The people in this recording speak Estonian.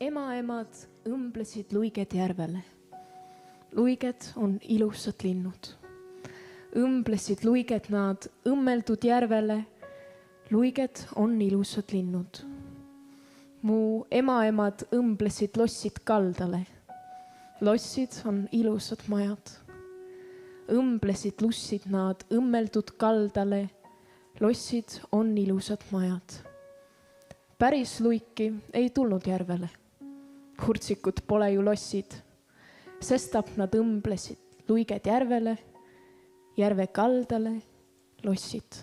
emaemad õmblesid luiged järvele. Luiged on ilusad linnud. Õmblesid luiged nad õmmeldud järvele. Luiged on ilusad linnud. Mu emaemad õmblesid lossid kaldale. Lossid on ilusad majad. Õmblesid lussid nad õmmeldud kaldale. Lossid on ilusad majad. Päris luiki ei tulnud järvele. Hurtsikud pole ju lossid. Sestap nad õmblesid luiged järvele, järve kaldale lossid.